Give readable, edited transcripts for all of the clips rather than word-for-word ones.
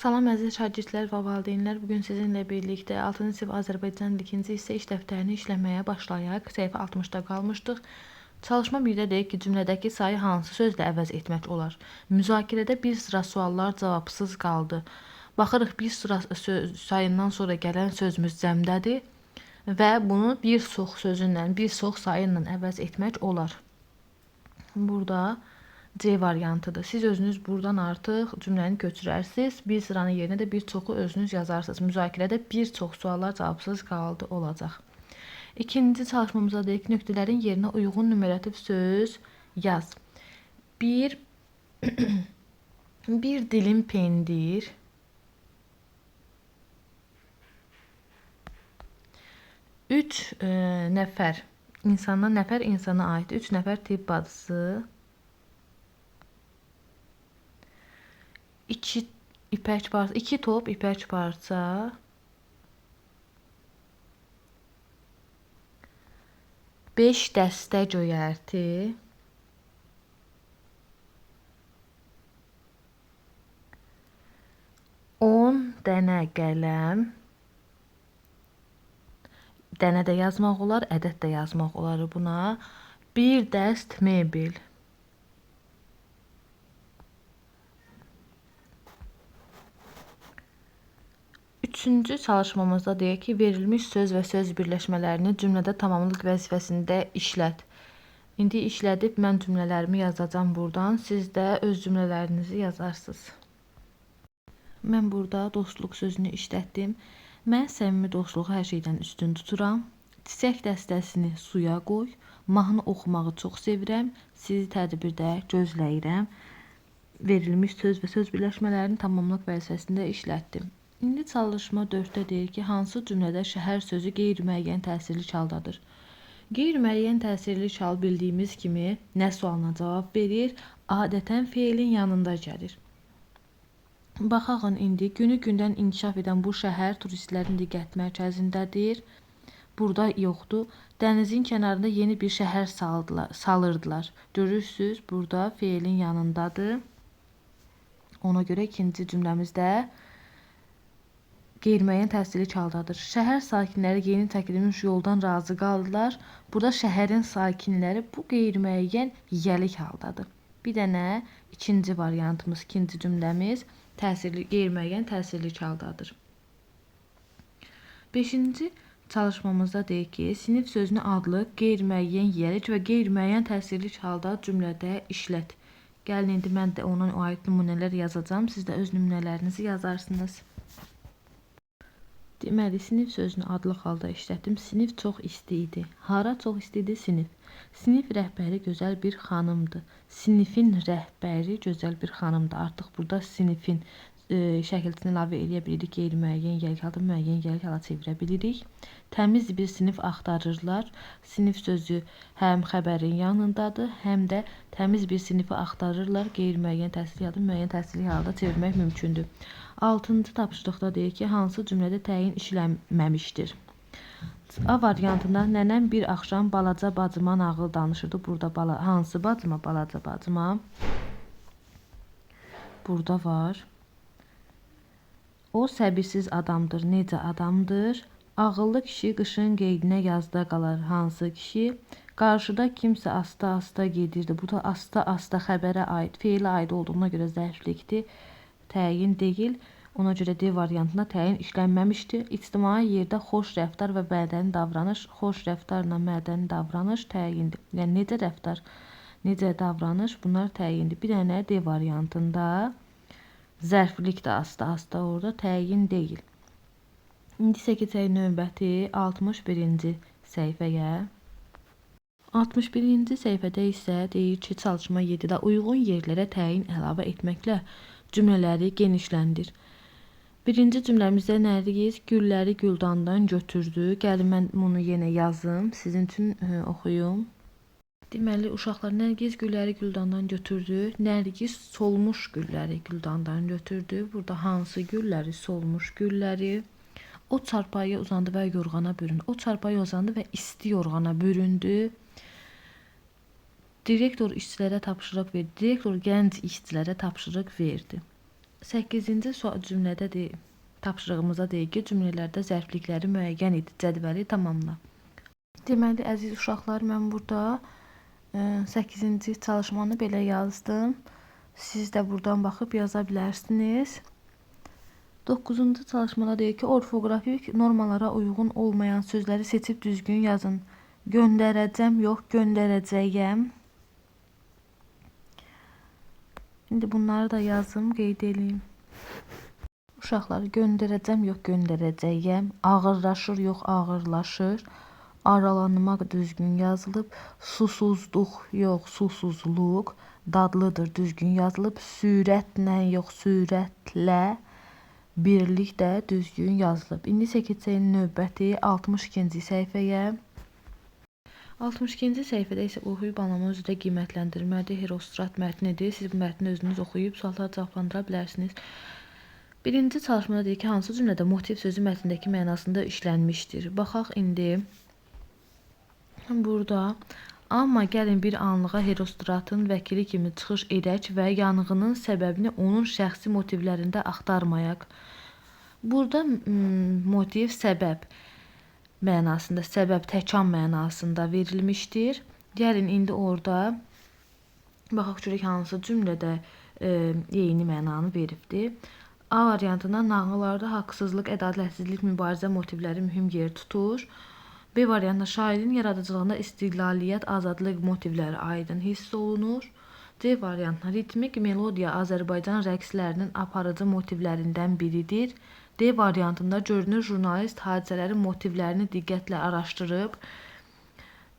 Salam əziz şagirdlər və valideynlər. Bugün sizinlə birlikdə 6-cı sinif Azərbaycan dili 2-ci hissə iş dəftərini işləməyə başlayaq. Səhifə 60-da qalmışdıq. Çalışma 1-də deyir ki, cümlədəki sayı hansı sözlə əvəz etmək olar? Müzakirədə bir sıra suallar cavabsız qaldı. Baxırıq, bir sıra sayından sonra gələn sözümüz cəmdədir və bunu bir çox sözünlə, bir çox sayınla əvəz etmək olar. Burada C variantıdır. Siz özünüz buradan artıq cümləni köçürərsiniz. Bir sıranın yerinə də bir çoxu özünüz yazarsınız. Müzakirədə bir çox suallar cavabsız qaldı olacaq. İkinci çalışmamıza deyək ki, nöqtələrin yerinə uyğun numerativ söz yaz. Bir dilim pendir. Üç nəfər insandan, nəfər insana aid. 3 nəfər tibb bacısı. 2 ipək parça, 2 top ipək parça. 5 dəstə göyərti. 10 dənə qələm. Dənə də yazmaq olar, ədəd də yazmaq olar buna. 1 dəst mebel. Üçüncü çalışmamızda deyək ki, verilmiş söz və söz birləşmələrini cümlədə tamamlıq vəzifəsində işlət. İndi işlədib mən cümlələrimi yazacağam buradan. Siz də öz cümlələrinizi yazarsınız. Mən burada dostluq sözünü işlətdim. Mən səmimi dostluğu hər şeydən üstün tuturam. Çiçək dəstəsini suya qoy. Mahnı oxumağı çox sevirəm. Sizi tədbirdə gözləyirəm. Verilmiş söz və söz birləşmələrini tamamlıq vəzifəsində işlətdim. İndi çalışma 4-də deyir ki, hansı cümlədə şəhər sözü qeyri-müəyyən təsirli çaldadır? Qeyri-müəyyən təsirli çal bildiyimiz kimi nə sualına cavab verir? Adətən feilin yanında gəlir. Baxağın indi günü-gündən inkişaf edən bu şəhər turistlərin diqqət mərkəzindədir. Burada yoxdur. Dənizin kənarında yeni bir şəhər salırdılar. Görürsünüz, burada feilin yanındadır. Ona görə ikinci cümləmizdə qeyri-müəyyən təsirli çaldadır. Şəhər sakinləri yeni çəkilmiş yoldan razı qaldılar. Burada şəhərin sakinləri bu qeyri-müəyyən yiyəlik haldadır. Bir dənə ikinci variantımız, ikinci cümləmiz qeyri-müəyyən təsirli çaldadır. 5-ci çalışmamızda deyir ki, sinif sözünü adlı qeyri-müəyyən yiyəlik və qeyri-müəyyən təsirli çalda cümlədə işlət. Gəlin indi mən də ona aid nümunələr yazacağam. Siz də öz nümunələrinizi yazarsınız. Deməli, sinif sözünü adlı halda işlətdim. Sinif çox isti idi. Hara çox isti idi? Sinif. Sinif rəhbəri gözəl bir xanımdır. Sinifin rəhbəri gözəl bir xanımdır. Artıq burada sinifin şəkilçisini əlavə edə bilirik. Qeyri-müəyyən yiyəlik halda müəyyən yiyəlik hala çevirə bilirik. Təmiz bir sinif axtarırlar. Sinif sözü həm xəbərin yanındadır, həm də təmiz bir sinifi axtarırlar. Qeyri-müəyyən təsirli halda müəyyən təsirli halda çevirmək mümkündür. 6-cı tapşırıqda deyir ki, hansı cümlədə təyin işlənməmişdir? A variantında nənəm bir axşam balaca bacıma nağıl danışırdı. Burada hansı bacıma? Balaca bacıma. Burada var. O səbirsiz adamdır. Necə adamdır? Ağıllı kişi qışın qeydinə yazda qalar. Hansı kişi? Qarşıda kimsə asta-asta gedirdi. Bu da asta-asta xəbərə aid, feilə aid olduğuna görə zərflikdir. Təyin deyil. Ona görə D variantında təyin işlənməmişdir. İctimai yerdə xoş rəftar və mədəni davranış, xoş rəftarla mədəni davranış təyindir. Yəni necə rəftar, necə davranış bunlar təyindir. Bir dənə D variantında zərflik də asta-asta orada təyin deyil. İndi isə keçək növbəti 61-ci səhifəyə. 61-ci səhifədə isə deyir ki, çalışma 7-də uyğun yerlərə təyin əlavə etməklə cümlələri genişləndir. Birinci cümləmizdə Nərgiz gülləri Güldandan götürdü. Gəlin mən bunu yenə yazım, sizin üçün oxuyum. Deməli, uşaqlar Nərgiz gülləri Güldandan götürdü. Nərgiz solmuş gülləri Güldandan götürdü. Burada hansı gülləri? Solmuş gülləri. O çarpayıya uzandı və yorğana büründü. O çarpayıya uzandı və isti yorğana büründü. Direktor işçilərə tapşırıq verdi. Direktor gənc işçilərə tapşırıq verdi. 8-ci cümlədə deyir, tapşırığımıza deyir ki, cümlələrdə zərflikləri müəyyən et, cədvəli tamamla. Deməli, əziz uşaqlar, mən burada 8-ci çalışmanı belə yazdım. Siz də buradan baxıb yaza bilərsiniz. 9-cu çalışmada deyir ki, orfoqrafik normalara uyğun olmayan sözləri seçib düzgün yazın. Göndərəcəm, yox, göndərəcəyəm. İndi bunları da yazım, qeyd edeyim. Uşaqlar, göndərəcəm, yox, göndərəcəyəm. Ağırlaşır, yox, ağırlaşır. Aralanmaq düzgün yazılıb. Susuzluq, yox, susuzluq. Dadlıdır, düzgün yazılıb. Sürətlə, yox, sürətlə. Birlik də düzgün yazılıb. İndi isə keçək növbəti 62-ci səhifəyə. 62-ci səhifədə isə oxuyub anlamı özü də qiymətləndirmədir. Herostrat mətnidir. Siz bu mətni özünüz oxuyub suallara cavablandıra bilərsiniz. Birinci çalışmada deyir ki, hansı cümlədə motiv sözü mətndəki mənasında işlənmişdir. Baxaq indi burada. Amma gəlin bir anlığa Herostratın vəkili kimi çıxış edək və yanğının səbəbini onun şəxsi motivlərində axtarmayaq. Burada motiv səbəb mənasında, səbəb təkan mənasında verilmişdir. Gəlin indi orada baxaq görək hansı cümlədə eyni mənanı veribdir. A variantında nağıllarda haqsızlıq, ədalətsizlik, mübarizə motivləri mühüm yer tutur. B variantında şairin yaradıcılığında istiqlaliyyət, azadlıq motivləri aydın hiss olunur. C variantında ritmik melodiya Azərbaycan rəqslərinin aparıcı motivlərindən biridir. D variantında görünür jurnalist hadisələrin motivlərini diqqətlə araşdırıb.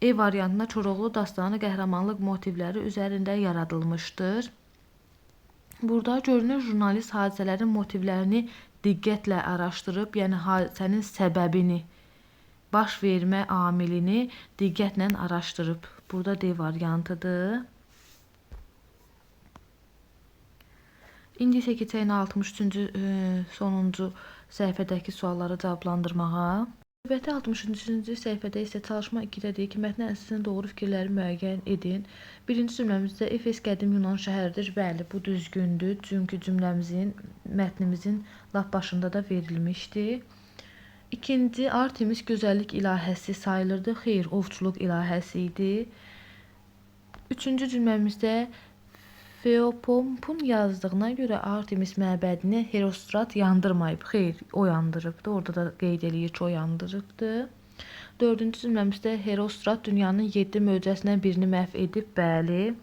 E variantında Koroğlu dastanı qəhrəmanlıq motivləri üzərində yaradılmışdır. Burada görünür jurnalist hadisələrin motivlərini diqqətlə araşdırıb, yəni hadisənin səbəbini, baş vermə amilini diqqətlə araşdırıb. Burada D variantıdır. İndi isə keçək 63-cü sonuncu səhifədəki sualları cavablandırmağa. Növbəti 63-cü səhifədə isə çalışma 2-də deyir ki, mətnin əsasən doğru fikirləri müəyyən edin. Birinci cümləmizdə Efes qədim Yunan şəhəridir. Bəli, bu düzgündür. Çünki mətnimizin lap başında da verilmişdi. İkinci, Artemis gözəllik ilahəsi sayılırdı. Xeyr, ovçuluq ilahəsi idi. Üçüncü cümləmizdə Feopompun yazdığına görə Artemis məbədini Herostrat yandırmayıb. Xeyr, o yandırıbdı. Orada da qeyd eləyir ki, o yandırıbdı. Dördüncü cümləmizdə Herostrat dünyanın 7 möcüzəsindən birini məhv edib. Bəli,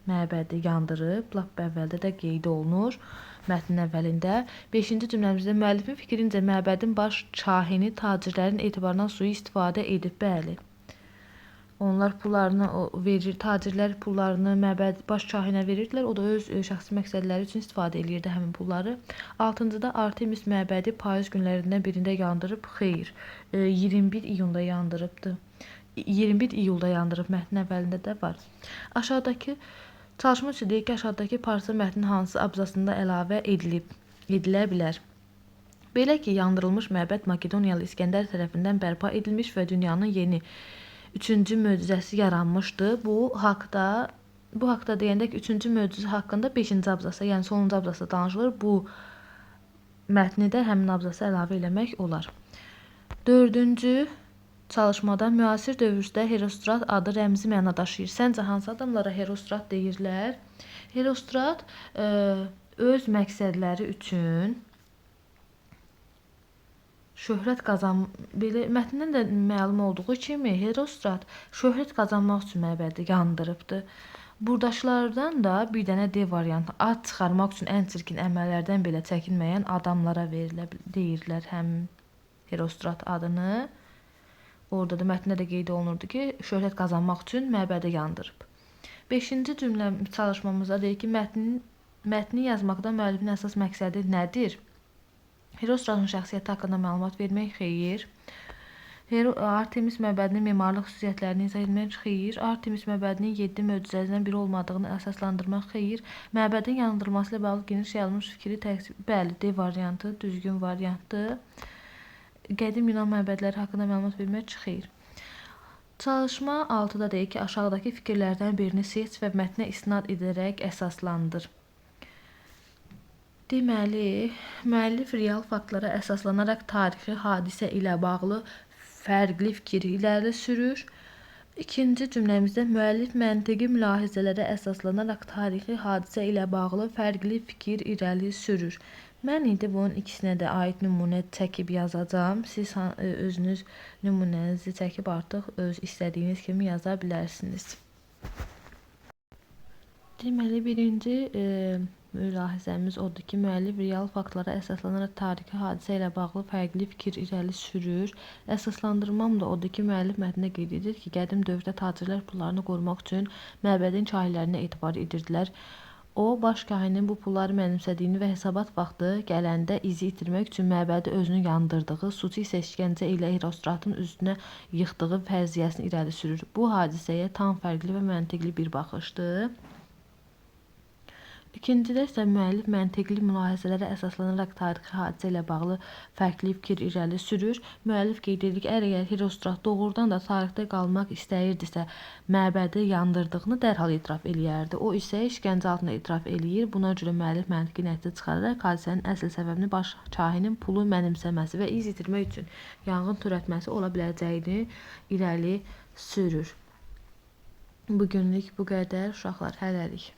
məbədi yandırıb. Lap əvvəldə də qeyd olunur mətnin əvvəlində. Beşinci cümləmizdə müəllifin fikrincə məbədin baş kahini tacirlərin etibarından sui-istifadə edib. Bəli. Onlar pullarını verir, tacirlər pullarını məbəd baş kahinə verirdilər. O da öz şəxsi məqsədləri üçün istifadə edirdi həmin pulları. 6-cıda Artemis məbədi payız günlərindən birində yandırıb. Xeyr, 21 iyunda yandırıbdı. 21 iyulda yandırıb, mətnin əvvəlində də var. Aşağıdakı çalışma üçün deyir ki, aşağıdakı parça mətnin hansı abzasında əlavə edilə bilər. Belə ki, yandırılmış məbəd Makedoniyalı İskəndər tərəfindən bərpa edilmiş və dünyanın yeni 3-cü möcüzəsi yaranmışdı. Bu haqda deyəndə ki, 3-cü möcüzə haqqında 5-ci abzasa, yəni sonuncu abzasa danışılır. Bu mətni də həmin abzasa əlavə eləmək olar. 4-cü çalışmada müasir dövrdə Herostrat adı rəmzi məna daşıyır. Səncə hansı adamlara Herostrat deyirlər? Herostrat öz məqsədləri üçün şöhrət mətndən də məlum olduğu kimi Herostrat şöhrət qazanmaq üçün məbədi yandırıbdı. Buradakılardan da bir dənə D variantı, ad çıxarmaq üçün ən çirkin əməllərdən belə çəkinməyən adamlara deyirlər həmin Herostrat adını. Orada da mətndə də qeyd olunurdu ki, şöhrət qazanmaq üçün məbədi yandırıb. 5-ci cümlə çalışmamızda deyir ki, mətni yazmaqda müəllifin əsas məqsədi nədir? Herostratın şəxsiyyəti haqqında məlumat vermək. Xeyr. Artemis məbədinin memarlıq xüsusiyyətlərini izah etmək. Xeyr. Artemis məbədinin 7 möcüzəsindən biri olmadığını əsaslandırmaq. Xeyr. Məbədin yandırılması ilə bağlı geniş yayılmış fikri bəli, D variantı düzgün variantdır. Qədim Yunan məbədləri haqqında məlumat vermək. Xeyr. Çalışma 6-da deyir ki, aşağıdakı fikirlərdən birini seç və mətnə istinad edərək əsaslandır. Deməli, müəllif real faktlara əsaslanaraq tarixi hadisə ilə bağlı fərqli fikir irəli sürür. İkinci cümləmizdə müəllif məntiqi mülahizələrə əsaslanaraq tarixi hadisə ilə bağlı fərqli fikir irəli sürür. Mən indi bunun ikisinə də aid nümunə çəkib yazacağım. Siz özünüz nümunənizi çəkib artıq öz istədiyiniz kimi yaza bilərsiniz. Deməli, birinci mülahizəmiz odur ki, müəllif real faktlara əsaslanaraq tarixi hadisə ilə bağlı fərqli fikir irəli sürür. Əsaslandırmam da odur ki, müəllif mətndə qeyd edir ki, qədim dövrdə tacirlər pullarını qorumaq üçün məbədin kahinlərinə etibar edirdilər. O, baş kahinin bu pulları mənimsədiyini və hesabat vaxtı gələndə izi itirmək üçün məbədi özünü yandırdığı, suçu isə işgəncə ilə Herostratın üstünə yıxdığı fərziyyəsini irəli sürür. Bu hadisəyə tam fərqli və məntiqli bir baxışdır. İkincidə isə müəllif məntiqli mülahizələrə əsaslanaraq tarixi hadisə ilə bağlı fərqli fikir irəli sürür. Müəllif qeyd edir ki, əgər Herostrat doğrudan da tarixdə qalmaq istəyirdisə, məbədi yandırdığını dərhal etiraf eləyərdi. O isə işgəncə altında etiraf eləyir. Buna görə müəllif məntiqi nəticə çıxararaq hadisənin əsl səbəbini baş kahinin pulu mənimsəməsi və iz itirmək üçün yanğın törətməsi ola biləcəyini irəli sürür. Bugünlük bu qədər uşaqlar, hələlik.